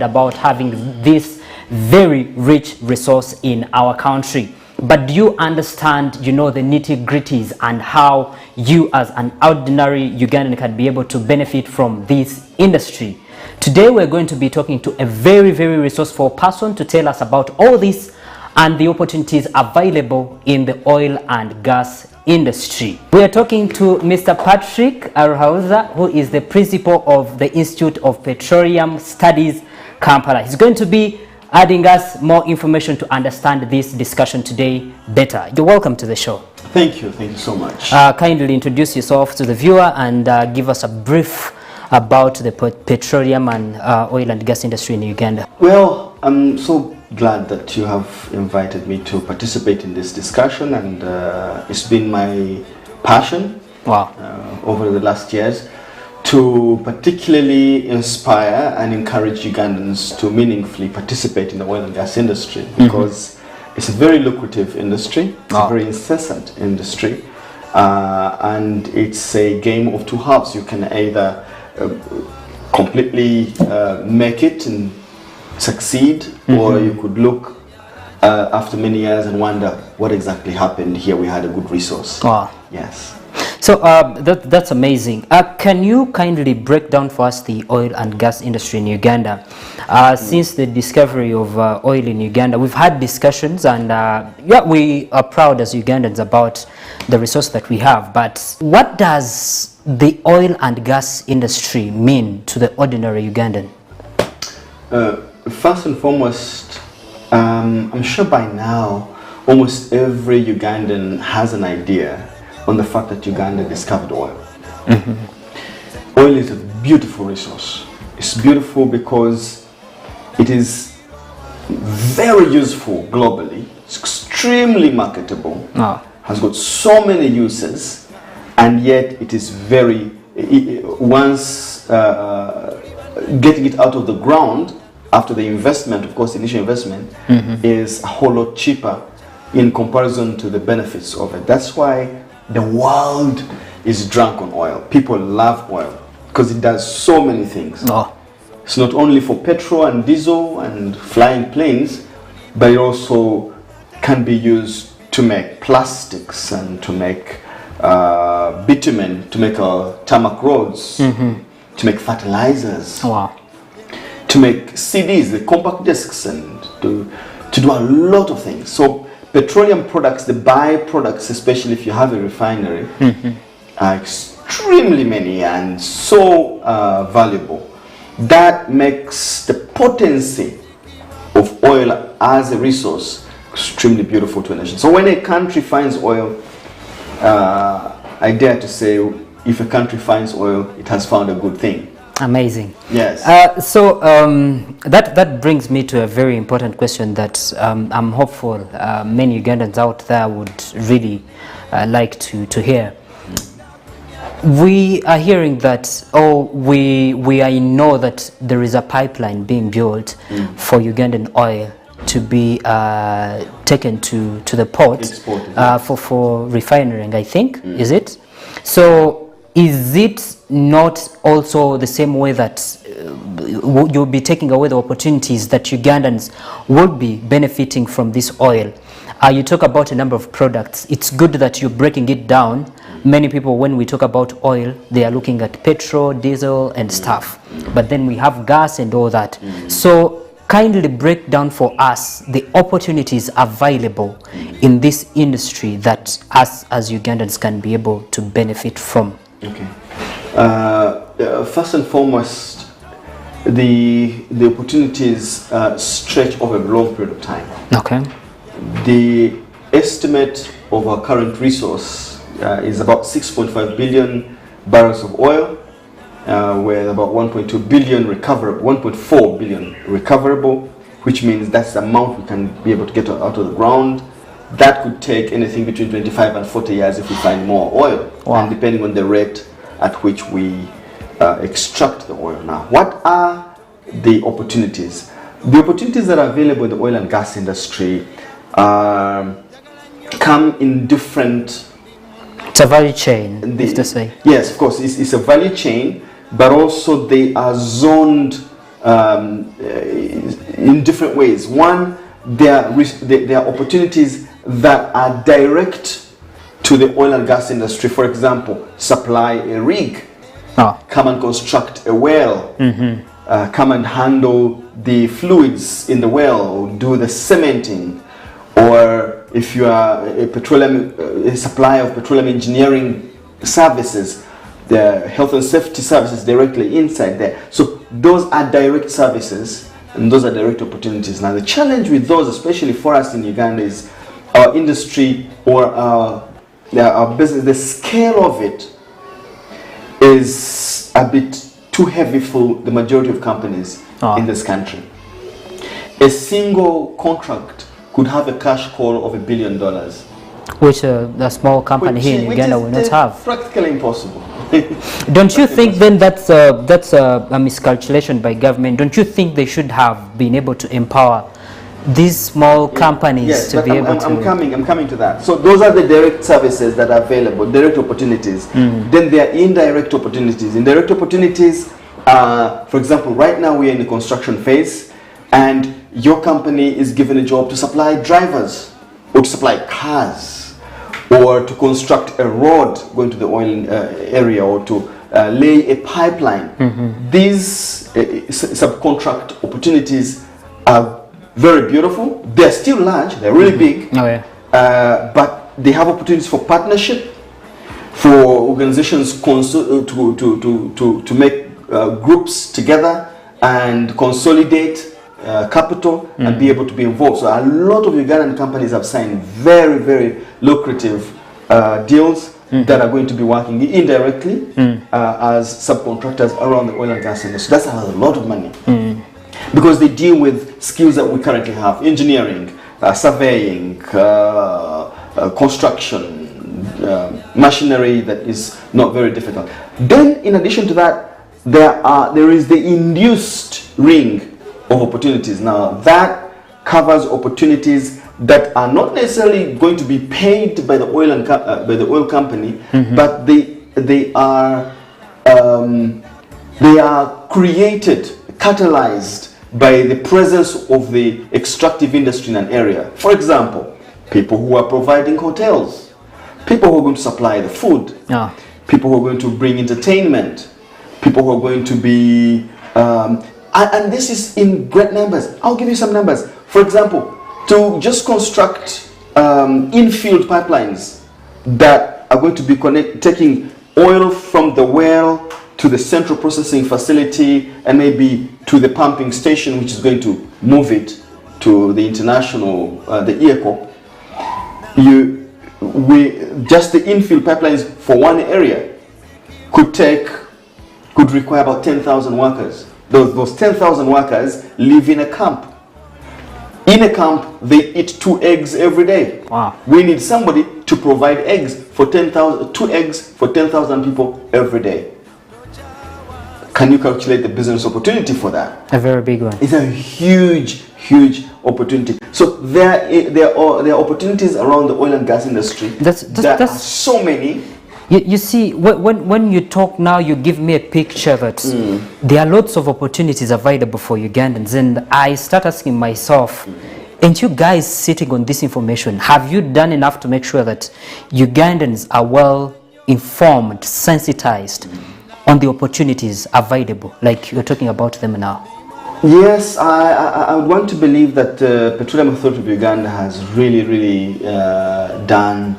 about having this very rich resource in our country. But do you understand, the nitty-gritties and how you as an ordinary Ugandan can be able to benefit from this industry? Today we're going to be talking to a very, very resourceful person to tell us about all this and the opportunities available in the oil and gas industry. We are talking to Mr. Patrick Arhauza, who is the principal of the Institute of Petroleum Studies, Kampala. He's going to be adding us more information to understand this discussion today better. You're welcome to the show. Thank you so much. Kindly introduce yourself to the viewer and give us a brief about the petroleum and oil and gas industry in Uganda. Well, I'm so glad that you have invited me to participate in this discussion, and it's been my passion over the last years to particularly inspire and encourage Ugandans to meaningfully participate in the oil and gas industry, because it's a very lucrative industry, it's a very incessant industry, and it's a game of two halves. You can either completely make it and succeed, or you could look after many years and wonder what exactly happened here. We had a good resource. Yes. So that's amazing. Can you kindly break down for us the oil and gas industry in Uganda? Since the discovery of oil in Uganda, we've had discussions, and we are proud as Ugandans about the resource that we have. But what does the oil and gas industry mean to the ordinary Ugandan? First and foremost, I'm sure by now almost every Ugandan has an idea on the fact that Uganda discovered oil. Oil is a beautiful resource. It's beautiful because it is very useful globally. It's extremely marketable. Has got so many uses, and yet it is once getting it out of the ground after the investment, of course, initial investment, is a whole lot cheaper in comparison to the benefits of it. That's why the world is drunk on oil. People love oil because it does so many things. It's not only for petrol and diesel and flying planes, but it also can be used to make plastics and to make bitumen, to make tarmac roads, to make fertilizers, to make CDs, the compact discs, and to do a lot of things. So petroleum products, the byproducts, especially if you have a refinery, are extremely many and so valuable. That makes the potency of oil as a resource extremely beautiful to a nation. So when a country finds oil, I dare to say, if a country finds oil, it has found a good thing. Amazing. Yes. So that brings me to a very important question that I'm hopeful many Ugandans out there would really like to hear. We are hearing that, we are in know that there is a pipeline being built for Ugandan oil to be taken to the port for refining, I think, is it? So is it not also the same way that you'll be taking away the opportunities that Ugandans will be benefiting from this oil? You talk about a number of products. It's good that you're breaking it down. Many people, when we talk about oil, they are looking at petrol, diesel, and stuff. But then we have gas and all that. So kindly break down for us the opportunities available in this industry that us as Ugandans can be able to benefit from. Okay. First and foremost, the opportunities stretch over a long period of time. Okay. The estimate of our current resource is about 6.5 billion barrels of oil, with about 1.2 billion recoverable, 1.4 billion recoverable, which means that's the amount we can be able to get out of the ground. That could take anything between 25 and 40 years if we find more oil, and depending on the rate at which we extract the oil. Now, what are the opportunities? The opportunities that are available in the oil and gas industry come in different... It's a value chain, is to say. Yes, of course, it's a value chain, but also they are zoned in different ways. One, there are opportunities that are direct to the oil and gas industry. For example, supply a rig, come and construct a well, come and handle the fluids in the well, do the cementing, or if you are a supplier of petroleum engineering services, the health and safety services directly inside there. So those are direct services and those are direct opportunities. Now the challenge with those, especially for us in Uganda, is our industry or our business, the scale of it is a bit too heavy for the majority of companies in this country. A single contract could have a cash call of $1 billion. Which a small company here in Uganda will not have. Practically impossible. Don't you think then that's a miscalculation by government? Don't you think they should have been able to empower these small companies to be able to... I'm coming to that. So those are the direct services that are available, direct opportunities. Then there are indirect opportunities. Indirect opportunities, for example, right now we are in the construction phase and your company is given a job to supply drivers or to supply cars, or to construct a road going to the oil area, or to lay a pipeline. These subcontract opportunities are very beautiful. They're still large, they're really big, but they have opportunities for partnership, for organizations to make groups together and consolidate capital and be able to be involved. So a lot of Ugandan companies have signed very, very lucrative deals that are going to be working indirectly as subcontractors around the oil and gas industry. That's a lot of money because they deal with skills that we currently have: engineering, surveying, construction, machinery that is not very difficult. Then, in addition to that, there is the induced ring of opportunities. Now that covers opportunities that are not necessarily going to be paid by the oil company, but they are created, catalyzed by the presence of the extractive industry in an area. For example, people who are providing hotels, people who are going to supply the food, people who are going to bring entertainment, people who are going to be and this is in great numbers. I'll give you some numbers. For example, to just construct infield pipelines that are going to be taking oil from the well to the central processing facility and maybe to the pumping station, which is going to move it to the international, the EACOP. Just the infield pipelines for one area could require about 10,000 workers. Those 10,000 workers live in a camp. In a camp, they eat 2 eggs every day. Wow. We need somebody to provide eggs for 2 eggs for 10,000 people every day. Can you calculate the business opportunity for that? A very big one. It's a huge, huge opportunity. So there are opportunities around the oil and gas industry. There are so many. You see, when you talk now, you give me a picture that there are lots of opportunities available for Ugandans, and I start asking myself, ain't you guys sitting on this information? Have you done enough to make sure that Ugandans are well informed, sensitized on the opportunities available, like you're talking about them now? Yes, I would want to believe that the Petroleum Authority of Uganda has really done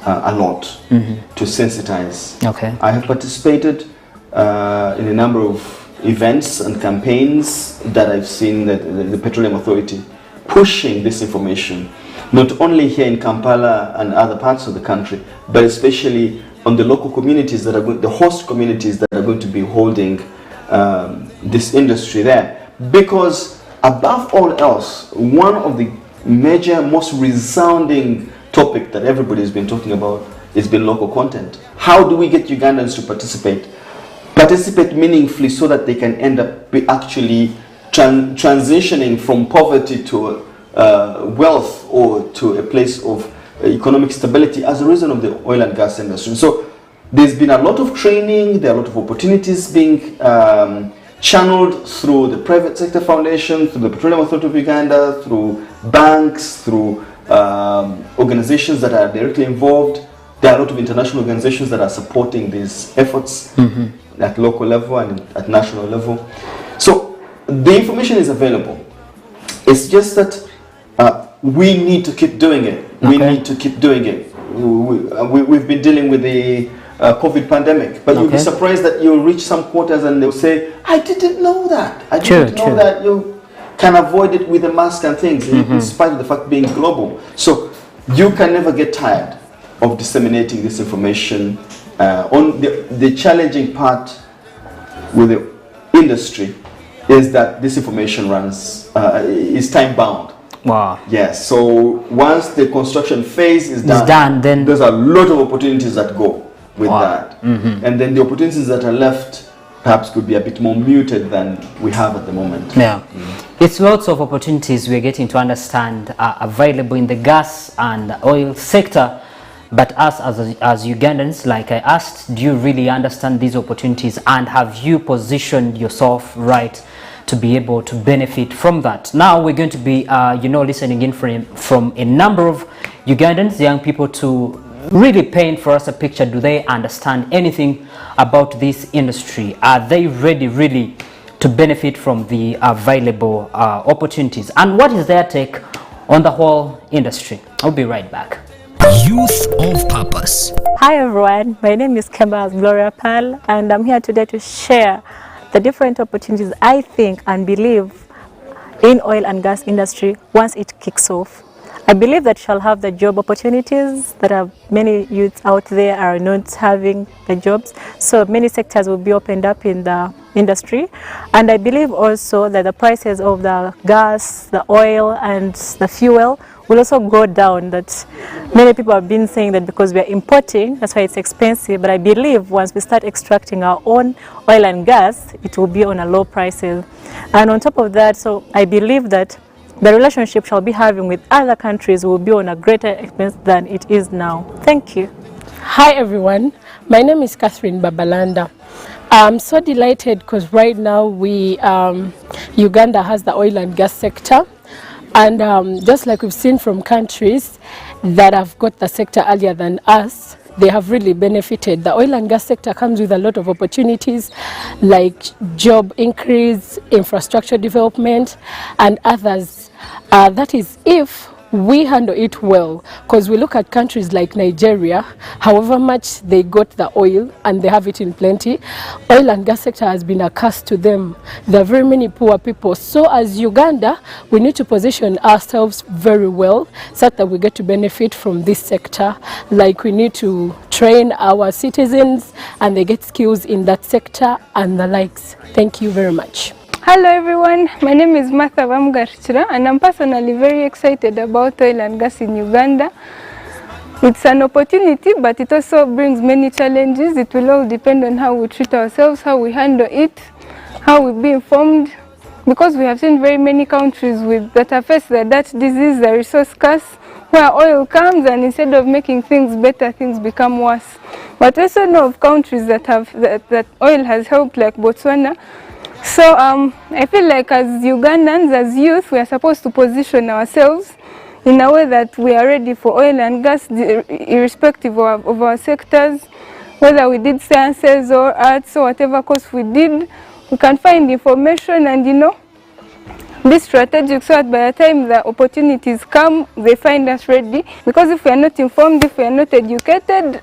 a lot to sensitize. Okay. I have participated in a number of events and campaigns that I've seen that the Petroleum Authority pushing this information, not only here in Kampala and other parts of the country, but especially on the local communities that are the host communities that are going to be holding this industry there. Because above all else, one of the major, most resounding topic that everybody has been talking about has been local content. How do we get Ugandans to participate meaningfully so that they can end up actually transitioning from poverty to wealth or to a place of economic stability as a result of the oil and gas industry. So there's been a lot of training, there are a lot of opportunities being channeled through the private sector foundation, through the Petroleum Authority of Uganda, through banks, through organizations that are directly involved. There are a lot of international organizations that are supporting these efforts at local level and at national level. So the information is available. It's just that we need to keep doing it. We need to keep doing it. We've been dealing with the COVID pandemic, but you'll be surprised that you'll reach some quarters and they'll say, I didn't know that. I didn't know that you can avoid it with a mask and things, in spite of the fact being global. So you can never get tired of disseminating this information. On the challenging part with the industry is that this information is time bound. Wow. Yes, so once the construction phase is done, then there's a lot of opportunities that go with that. And then the opportunities that are left perhaps could be a bit more muted than we have at the moment. Yeah. It's lots of opportunities we're getting to understand are available in the gas and oil sector. But us as Ugandans, like I asked, do you really understand these opportunities, and have you positioned yourself right to be able to benefit from that? Now we're going to be, listening in from a number of Ugandans, young people, to really paint for us a picture. Do they understand anything about this industry? Are they ready really to benefit from the available opportunities? And what is their take on the whole industry? I'll be right back. Youth of Purpose. Hi everyone, my name is Kemba Gloria Pearl, and I'm here today to share the different opportunities I think and believe in oil and gas industry once it kicks off. I believe that shall have the job opportunities that are many youths out there are not having the jobs. So many sectors will be opened up in the industry. And I believe also that the prices of the gas, the oil and the fuel will also go down. That many people have been saying that because we are importing, that's why it's expensive. But I believe once we start extracting our own oil and gas, it will be on a low prices. And on top of that, so I believe that the relationship shall be having with other countries will be on a greater expense than it is now. Thank you. Hi everyone, my name is Catherine Babalanda. I'm so delighted because right now Uganda has the oil and gas sector, and just like we've seen from countries that have got the sector earlier than us, they have really benefited. The oil and gas sector comes with a lot of opportunities like job increase, infrastructure development and others. That is if we handle it well, because we look at countries like Nigeria, however much they got the oil and they have it in plenty, oil and gas sector has been a curse to them. There are very many poor people. So as Uganda, we need to position ourselves very well so that we get to benefit from this sector. Like we need to train our citizens and they get skills in that sector and the likes. Thank you very much. Hello everyone, my name is Martha Vamgarchira and I'm personally very excited about oil and gas in Uganda. It's an opportunity, but it also brings many challenges. It will all depend on how we treat ourselves, how we handle it, how we be informed. Because we have seen very many countries that have faced the Dutch disease, the resource curse, where oil comes and instead of making things better, things become worse. But I also know of countries that oil has helped, like Botswana. So I feel like as Ugandans, as youth, we are supposed to position ourselves in a way that we are ready for oil and gas, irrespective of our sectors, whether we did sciences or arts or whatever course we did. We can find information and, be strategic so that by the time the opportunities come, they find us ready. Because if we are not informed, if we are not educated,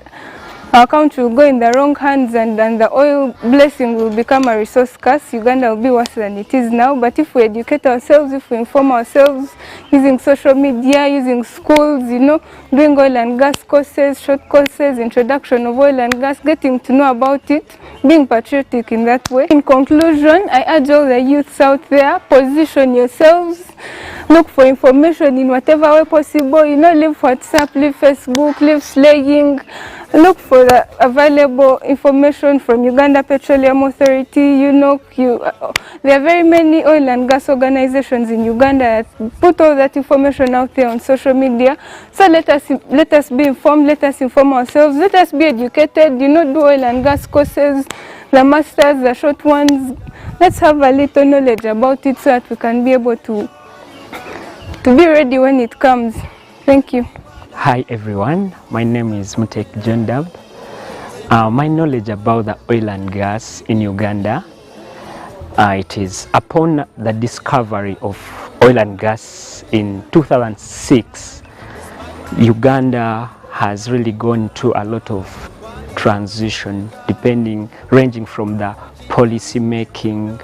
our country will go in the wrong hands and the oil blessing will become a resource curse. Uganda will be worse than it is now. But if we educate ourselves, if we inform ourselves, using social media, using schools, doing oil and gas courses, short courses, introduction of oil and gas, getting to know about it, being patriotic in that way. In conclusion, I urge all the youths out there, position yourselves, look for information in whatever way possible, leave WhatsApp, leave Facebook, leave slaying, look for the available information from Uganda Petroleum Authority, there are very many oil and gas organizations in Uganda that put all that information out there on social media. So let us be informed, let us inform ourselves, let us be educated, do oil and gas courses, the masters, the short ones. Let's have a little knowledge about it so that we can be able to be ready when it comes. Thank you. Hi everyone, my name is Mutek John Dab. My knowledge about the oil and gas in Uganda, it is upon the discovery of oil and gas in 2006, Uganda has really gone through a lot of transition, ranging from the policy making.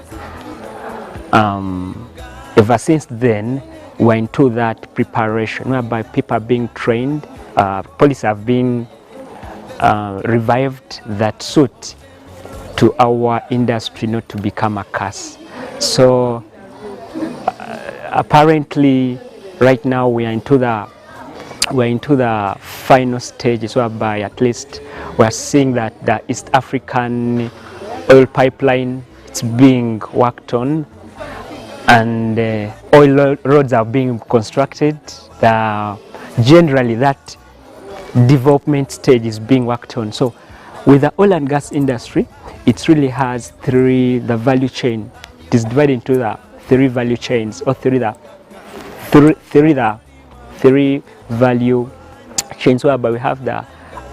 Ever since then, we're into that preparation whereby people are being trained, police have been revived that suit to our industry not to become a curse. So apparently right now we are into the final stages whereby at least we're seeing that the East African oil pipeline is being worked on, and oil roads are being constructed. Generally that development stage is being worked on. So with the oil and gas industry, it really has the value chain. It is divided into the three value chains, or three value chains, whereby we have the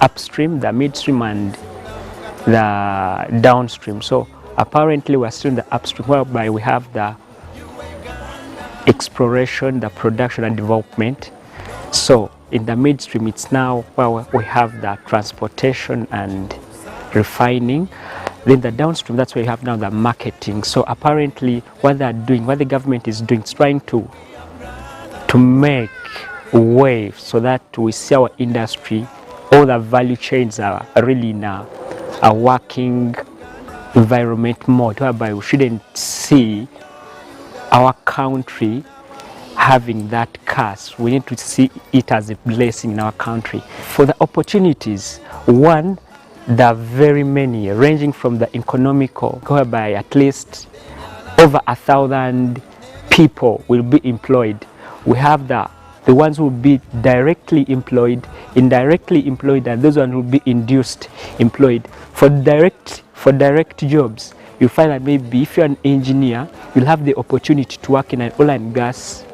upstream, the midstream, and the downstream. So apparently we're still in the upstream, whereby we have the exploration, the production and development. So in the midstream, it's now where we have the transportation and refining. Then the downstream, that's where you have now the marketing. So apparently what they're doing, what the government is doing, is trying to make way so that we see our industry, all the value chains are really in a working environment mode, whereby we shouldn't see our country having that curse. We need to see it as a blessing in our country. For the opportunities, one, there are very many, ranging from the economical, whereby at least over 1,000 people will be employed. We have the ones who will be directly employed, indirectly employed, and those ones will be induced employed. For direct jobs, you find that maybe if you're an engineer, you'll have the opportunity to work in an oil and gas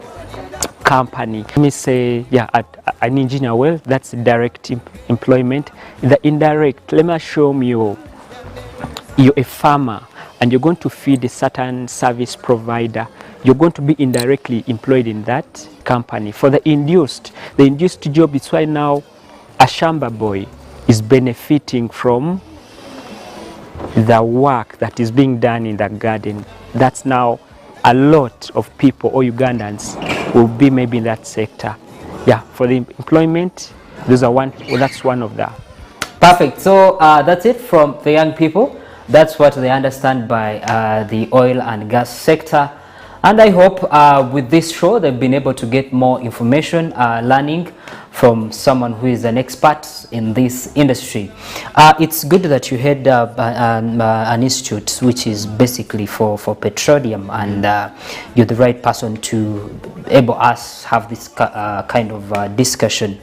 company. Let me say, yeah, an engineer, well, that's direct employment. The indirect, let me assume you're a farmer and you're going to feed a certain service provider. You're going to be indirectly employed in that company. For the induced job, it's why now a shamba boy is benefiting from the work that is being done in the garden. That's now a lot of people, or Ugandans, will be maybe in that sector. Yeah, for the employment, that's one of the. Perfect. So that's it from the young people. That's what they understand by the oil and gas sector. And I hope with this show they've been able to get more information, learning from someone who is an expert in this industry. It's good that you had an institute which is basically for petroleum, and you're the right person to able us have this kind of discussion.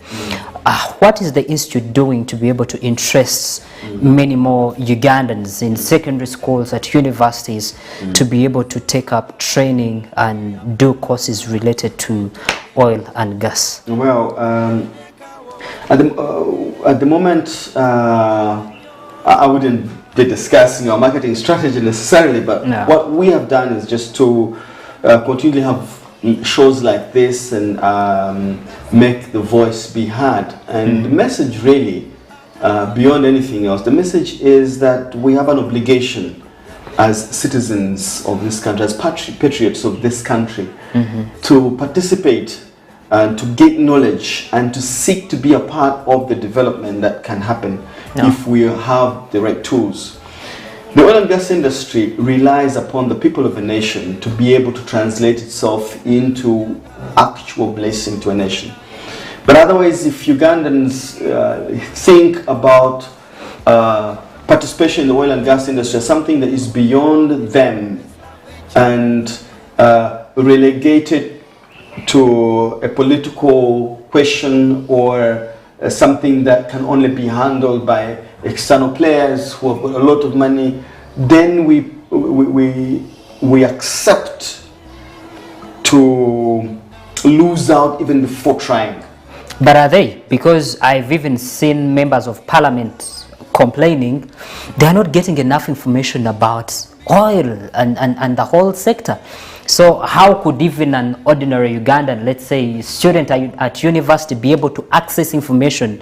What is the institute doing to be able to interest many more Ugandans in secondary schools, at universities, to be able to take up training and do courses related to oil and gas? Well, at the moment, I wouldn't be discussing our marketing strategy necessarily, but what we have done is just to continually have shows like this and make the voice be heard. And the message really, beyond anything else, the message is that we have an obligation as citizens of this country, as patriots of this country, to participate and to gain knowledge and to seek to be a part of the development that can happen if we have the right tools. The oil and gas industry relies upon the people of a nation to be able to translate itself into actual blessing to a nation. But otherwise, if Ugandans think about participation in the oil and gas industry as something that is beyond them and relegated to a political question or something that can only be handled by external players who have got a lot of money, then we accept to lose out even before trying. But are they? Because I've even seen members of parliament complaining they are not getting enough information about oil and the whole sector. So how could even an ordinary Ugandan, let's say student at university, be able to access information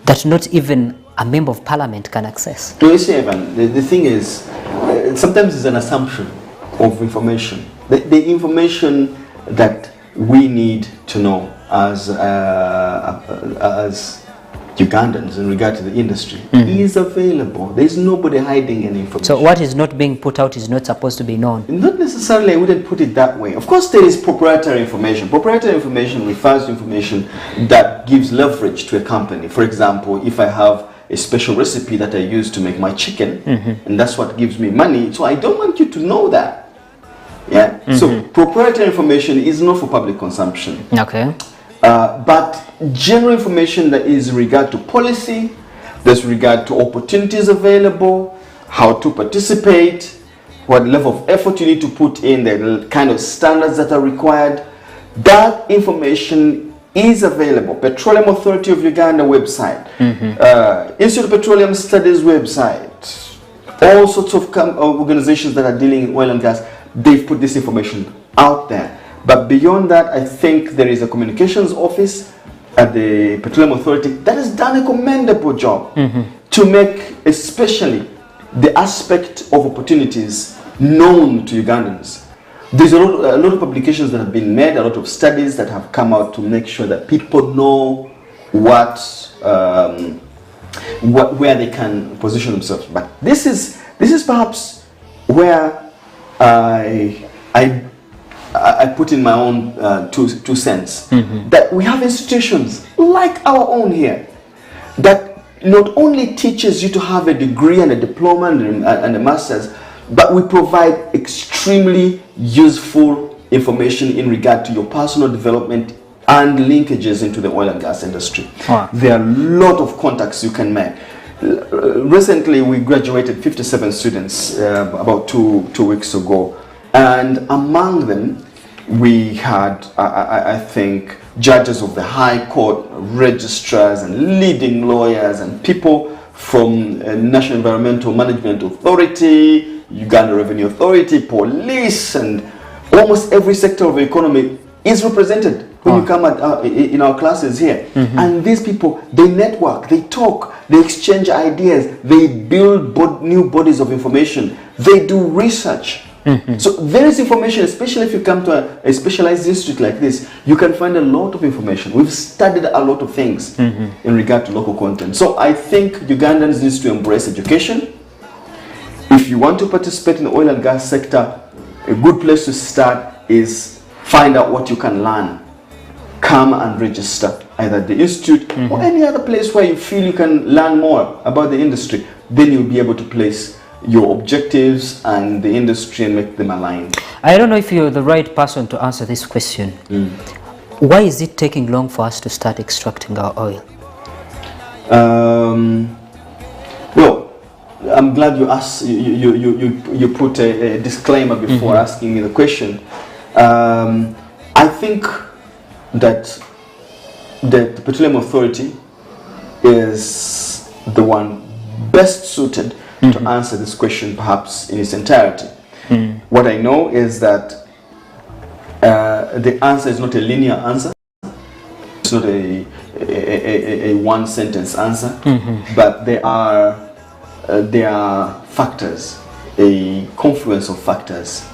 that not even a member of parliament can access? To say, Evan, the thing is, sometimes it's an assumption of information. The information that we need to know as Ugandans in regard to the industry is available. There's nobody hiding any information. So what is not being put out is not supposed to be known? Not necessarily, I wouldn't put it that way. Of course there is proprietary information. Proprietary information refers to information that gives leverage to a company. For example, if I have a special recipe that I use to make my chicken, and that's what gives me money, so I don't want you to know that. Yeah. So proprietary information is not for public consumption. Okay. But general information that is regard to policy, there's regard to opportunities available, how to participate, what level of effort you need to put in, the kind of standards that are required. That information is available. Petroleum Authority of Uganda website, Institute of Petroleum Studies website, all sorts of organizations that are dealing in oil and gas, they've put this information out there. But beyond that, I think there is a communications office at the Petroleum Authority that has done a commendable job to make especially the aspect of opportunities known to Ugandans. There's a lot of publications that have been made, a lot of studies that have come out to make sure that people know where they can position themselves. But this is perhaps where I put in my own two cents, that we have institutions like our own here that not only teaches you to have a degree and a diploma and a master's, but we provide extremely useful information in regard to your personal development and linkages into the oil and gas industry. Wow. There are a lot of contacts you can make. Recently, we graduated 57 students about two weeks ago. And among them, we had, I think, judges of the High Court, registrars and leading lawyers and people from National Environmental Management Authority, Uganda Revenue Authority, police, and almost every sector of the economy is represented when you come in our classes here. And these people, they network, they talk, they exchange ideas, they build new bodies of information, they do research. So there is information, especially if you come to a specialized institute like this, you can find a lot of information. We've studied a lot of things in regard to local content. So I think Ugandans need to embrace education. If you want to participate in the oil and gas sector, a good place to start is find out what you can learn. Come and register either at the institute or any other place where you feel you can learn more about the industry. Then you'll be able to place your objectives and the industry and make them align. I don't know if you're the right person to answer this question. Why is it taking long for us to start extracting our oil? Well, I'm glad you asked. You put a disclaimer before asking me the question. I think that the Petroleum Authority is the one best suited to answer this question, perhaps in its entirety. What I know is that the answer is not a linear answer. It's not a one sentence answer, but there are factors, a confluence of factors,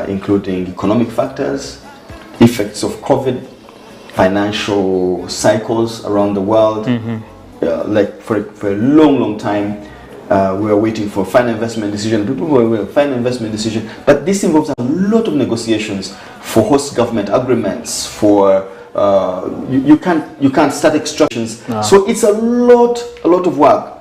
including economic factors, effects of COVID, financial cycles around the world. Like for a long time, we were waiting for final investment decision. People were waiting for final investment decision, but this involves a lot of negotiations for host government agreements. For you can't start extractions. So it's a lot of work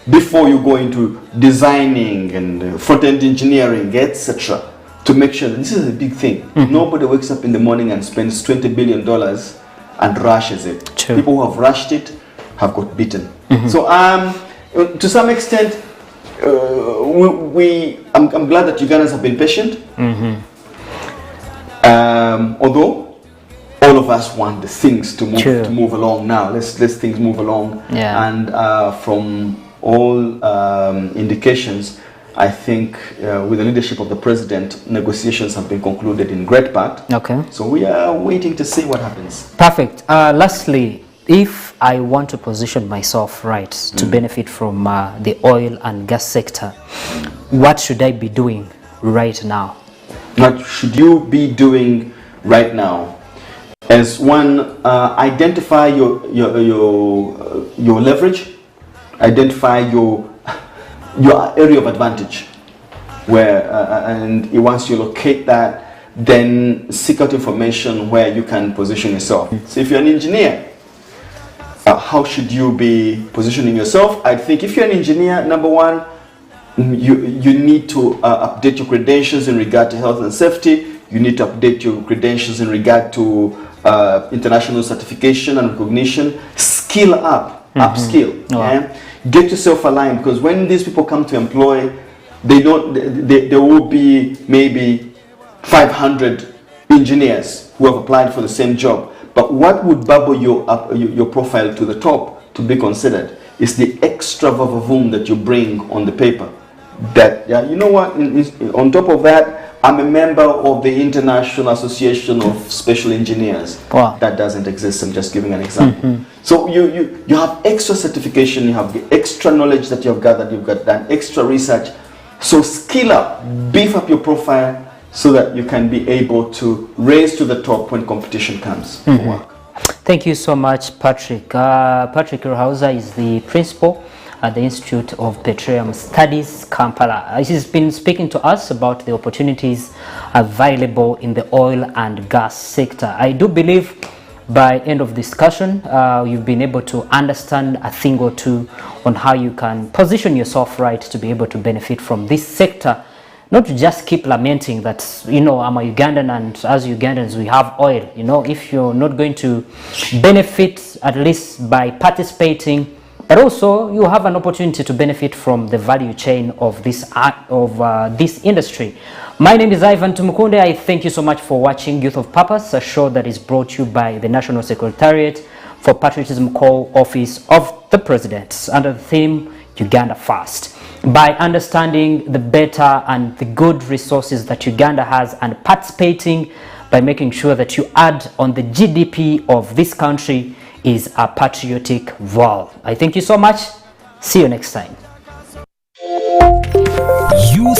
before you go into designing and front-end engineering, etc., to make sure that this is a big thing. Nobody wakes up in the morning and spends $20 billion and rushes it. True. People who have rushed it have got beaten. So to some extent, I'm glad that Ugandans have been patient. Although all of us want the things to move along now. Let's things move along. Yeah. And from all indications, I think with the leadership of the president, negotiations have been concluded in great part. Okay. So we are waiting to see what happens. Perfect. Lastly, if I want to position myself right to benefit from the oil and gas sector, what should I be doing right now? What should you be doing right now? As one, identify your leverage, identify your area of advantage, where and once you locate that, then seek out information where you can position yourself. So if you're an engineer, how should you be positioning yourself? I think if you're an engineer, number one, you need to update your credentials in regard to health and safety. You need to update your credentials in regard to international certification and recognition. Skill up, upskill. Wow. Yeah? Get yourself aligned, because when these people come to employ, there will be maybe 500 engineers who have applied for the same job. But what would bubble your profile to the top to be considered is the extra vavavoom that you bring on the paper. That, you know what, on top of that, I'm a member of the International Association of Special Engineers. Wow. That doesn't exist. I'm just giving an example. So you have extra certification, you have the extra knowledge that you have gathered, you've got done extra research. So skill up, beef up your profile so that you can be able to raise to the top when competition comes for work. Thank you so much, Patrick. Patrick Ruhauser is the principal at the Institute of Petroleum Studies, Kampala. He's been speaking to us about the opportunities available in the oil and gas sector. I do believe by end of discussion, you've been able to understand a thing or two on how you can position yourself right to be able to benefit from this sector. Not to just keep lamenting that, you know, I'm a Ugandan and as Ugandans we have oil. You know, if you're not going to benefit at least by participating, but also you have an opportunity to benefit from the value chain of this industry. My name is Ivan Tumukunde. I thank you so much for watching Youth of Purpose, a show that is brought to you by the National Secretariat for Patriotism Call Office of the President under the theme Uganda First. By understanding the better and the good resources that Uganda has and participating by making sure that you add on the GDP of this country is a patriotic vow. I thank you so much. See you next time. Youth